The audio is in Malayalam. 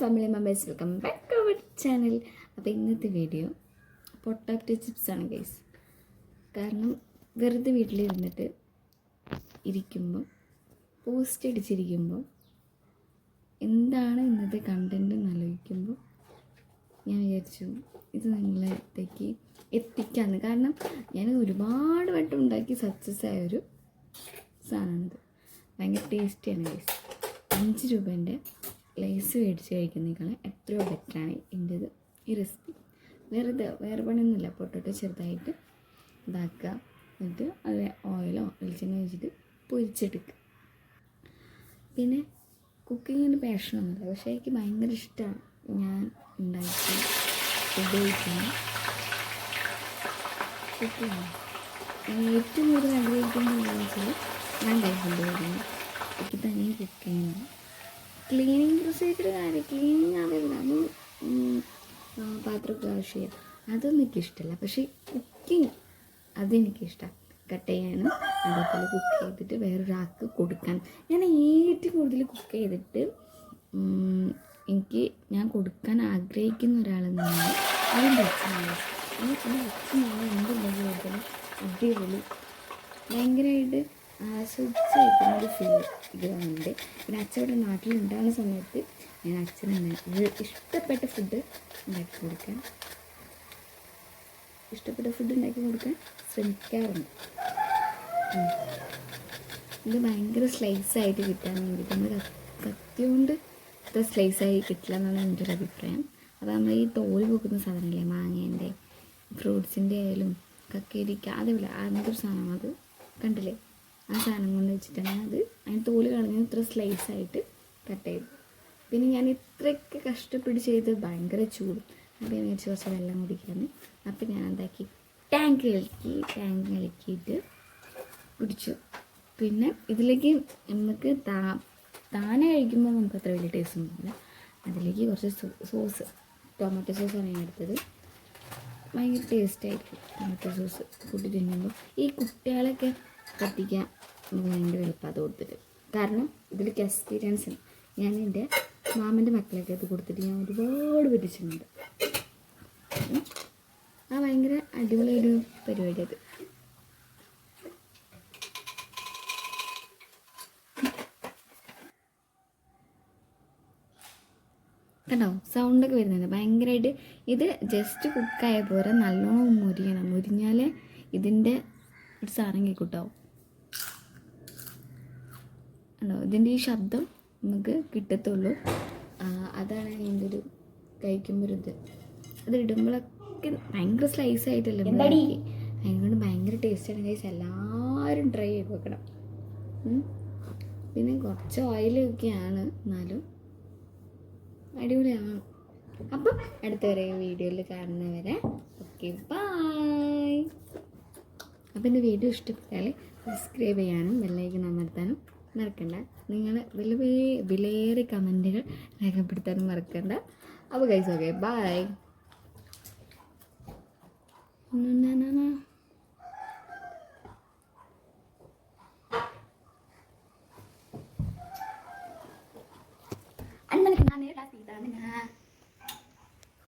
Family members, welcome back to our channel. അപ്പോൾ ഇന്നത്തെ വീഡിയോ പൊട്ടാറ്റോ ചിപ്സാണ് ഗൈസ്. കാരണം വെറുതെ വീട്ടിലിരുന്നിട്ട് ഇരിക്കുമ്പോൾ പോസ്റ്റ് അടിച്ചിരിക്കുമ്പോൾ എന്താണ് ഇന്നത്തെ കണ്ടൻറ്റ് എന്ന് ആലോചിക്കുമ്പോൾ ഞാൻ വിചാരിച്ചു ഇത് നിങ്ങളത്തേക്ക് എത്തിക്കാമെന്ന്. കാരണം ഞാൻ ഒരുപാട് വട്ടം ഉണ്ടാക്കി സക്സസ് ആയൊരു സാധനമാണിത്. ഭയങ്കര ടേസ്റ്റിയാണ് ഗൈസ്. 5 രൂപേൻ്റെ ലേസ് മേടിച്ച് കഴിക്കുന്നതിനേക്കാളും എത്രയോ ബെറ്ററാണ് എൻ്റേത് ഈ റെസിപ്പി. വേറെ പണിയൊന്നുമില്ല. പൊട്ടറ്റോ ചെറുതായിട്ട് ഇതാക്കുക, എന്നിട്ട് അത് ഓയിലോ വെളിച്ചെണ്ണ വെച്ചിട്ട് പൊരിച്ചെടുക്കുക. പിന്നെ കുക്കിങ്ങിന് പാഷനൊന്നുമില്ല, പക്ഷേ എനിക്ക് ഭയങ്കര ഇഷ്ടമാണ് ഞാൻ ഉണ്ടാക്കി ഫുഡ് കഴിക്കുന്നത്. കുക്കിങ് ഞാൻ ഏറ്റവും കൂടുതൽ ആഗ്രഹിക്കുന്നത് വെച്ചാൽ ഞാൻ ഫുഡ് കഴിക്കുന്നത്. എനിക്ക് തന്നെ കുക്ക് ചെയ്യണം. ക്ലീനിങ് പ്രൊസീജിയർ കാര്യം ക്ലീനിങ് അറിയില്ല, അത് പാത്രമൊക്കെ വാഷ് ചെയ്യുക, അതൊന്നും എനിക്കിഷ്ടമല്ല. പക്ഷേ കുക്കിങ് അതെനിക്കിഷ്ടമാണ്. കട്ട് ചെയ്യാനും അതേപോലെ കുക്ക് ചെയ്തിട്ട് വേറൊരാൾക്ക് കൊടുക്കാൻ. ഞാൻ ഏറ്റവും കൂടുതൽ കുക്ക് ചെയ്തിട്ട് ഞാൻ കൊടുക്കാൻ ആഗ്രഹിക്കുന്ന ഒരാളെന്നാണ് അതിൻ്റെ അച്ഛനാണ്. എൻ്റെ അച്ഛനാണ് എന്തുണ്ടെങ്കിൽ കൂടുതൽ അടിപൊളി ഭയങ്കരമായിട്ട് ആസ്വദിച്ച് കഴിക്കുന്നൊരു ഫീൽ ഇത് വന്നിട്ട്. പിന്നെ അച്ഛൻ ഇവിടെ നാട്ടിലുണ്ടാകുന്ന സമയത്ത് ഞാൻ അച്ഛനെ ഇഷ്ടപ്പെട്ട ഫുഡ് ഉണ്ടാക്കി കൊടുക്കാൻ ശ്രമിക്കാറുണ്ട്. ഇത് ഭയങ്കര സ്ലൈസായിട്ട് കിട്ടാൻ വേണ്ടിയിട്ട് നമ്മൾ കത്തി കൊണ്ട് ഇത്ര സ്ലൈസായി കിട്ടില്ല എന്നാണ് എൻ്റെ ഒരു അഭിപ്രായം. അതാകുമ്പോൾ ഈ തോൽ വെക്കുന്ന സാധനമല്ലേ, മാങ്ങേൻ്റെ ഫ്രൂട്ട്സിൻ്റെ ആയാലും കക്കേരിക്ക അതേപോലെ അങ്ങനത്തെ ഒരു സാധനം, അത് കണ്ടില്ലേ, ആ സാധനം കൊണ്ട് വെച്ചിട്ടാണ് അത് അതിന് തോല് കളഞ്ഞ് ഇത്ര സ്ലൈസായിട്ട് കട്ട് ചെയ്തു. പിന്നെ ഞാൻ ഇത്രയൊക്കെ കഷ്ടപ്പെട്ട് ചെയ്ത് ഭയങ്കര ചൂടും. അപ്പോൾ ഞാൻ വെച്ച് കുറച്ച് വെള്ളം കുടിക്കാമെന്ന്. അപ്പോൾ ഞാൻ എന്താക്കി ടാങ്ക് കലക്കിയിട്ട് കുടിച്ചു. പിന്നെ ഇതിലേക്ക് നമുക്ക് താനെ കഴിക്കുമ്പോൾ നമുക്ക് അത്ര വലിയ ടേസ്റ്റ് ഒന്നുമില്ല. അതിലേക്ക് കുറച്ച് സോസ്, ടൊമാറ്റോ സോസാണ് ഞാൻ എടുത്തത്. ഭയങ്കര ടേസ്റ്റായിരിക്കും ടൊമാറ്റോ സോസ് കൂട്ടി തിന്നുമ്പോൾ. ഈ കുട്ടികളൊക്കെ കത്തിക്കാൻ നമുക്ക് ഭയങ്കര എളുപ്പം അത് കൊടുത്തിട്ട്. കാരണം ഇതിലേക്ക് എക്സ്പീരിയൻസ് ഉണ്ട്. ഞാൻ എൻ്റെ മാമൻ്റെ മക്കളൊക്കെ അത് കൊടുത്തിട്ട് ഞാൻ ഒരുപാട് പറ്റിച്ചിട്ടുണ്ട്. ആ ഭയങ്കര അടിപൊളിയൊരു പരിപാടി അത്. കണ്ടോ സൗണ്ടൊക്കെ വരുന്നുണ്ട് ഭയങ്കരമായിട്ട്. ഇത് ജസ്റ്റ് കുക്കായ പോരെ, നല്ലോണം മുരിയണം. മുരിഞ്ഞാലേ ഇതിൻ്റെ ഒരു സാധനം കേൾക്കൂട്ടാവും. കണ്ടോ, ഇതിൻ്റെ ഈ ശബ്ദം നമുക്ക് കിട്ടത്തുള്ളൂ. അതാണ് അതിൻ്റെ ഒരു കഴിക്കുമ്പോൾ ഒരു ഇത്. അത് ഇടുമ്പോഴൊക്കെ ഭയങ്കര സ്ലൈസായിട്ടല്ലേ അതിനോട് ഭയങ്കര ടേസ്റ്റാണ് ഗൈസ്. എല്ലാവരും ട്രൈ ചെയ്ത് വെക്കണം. പിന്നെ കുറച്ച് ഓയിലൊക്കെയാണ്, എന്നാലും അടിപൊളിയാണ്. അപ്പം അടുത്ത വരെ വീഡിയോയിൽ കാണുന്നവരെ ഓക്കെ ബൈ. അപ്പം എൻ്റെ വീഡിയോ ഇഷ്ടപ്പെട്ടാൽ സബ്സ്ക്രൈബ് ചെയ്യാനും ബെല്ലൈക്കൺ അമർത്താനും മറക്കണ്ട. നിങ്ങൾ വിലയേറിയ കമൻറ്റുകൾ രേഖപ്പെടുത്താനും മറക്കണ്ട. അപ്പോൾ ഗൈസ് ഓക്കെ ബൈ.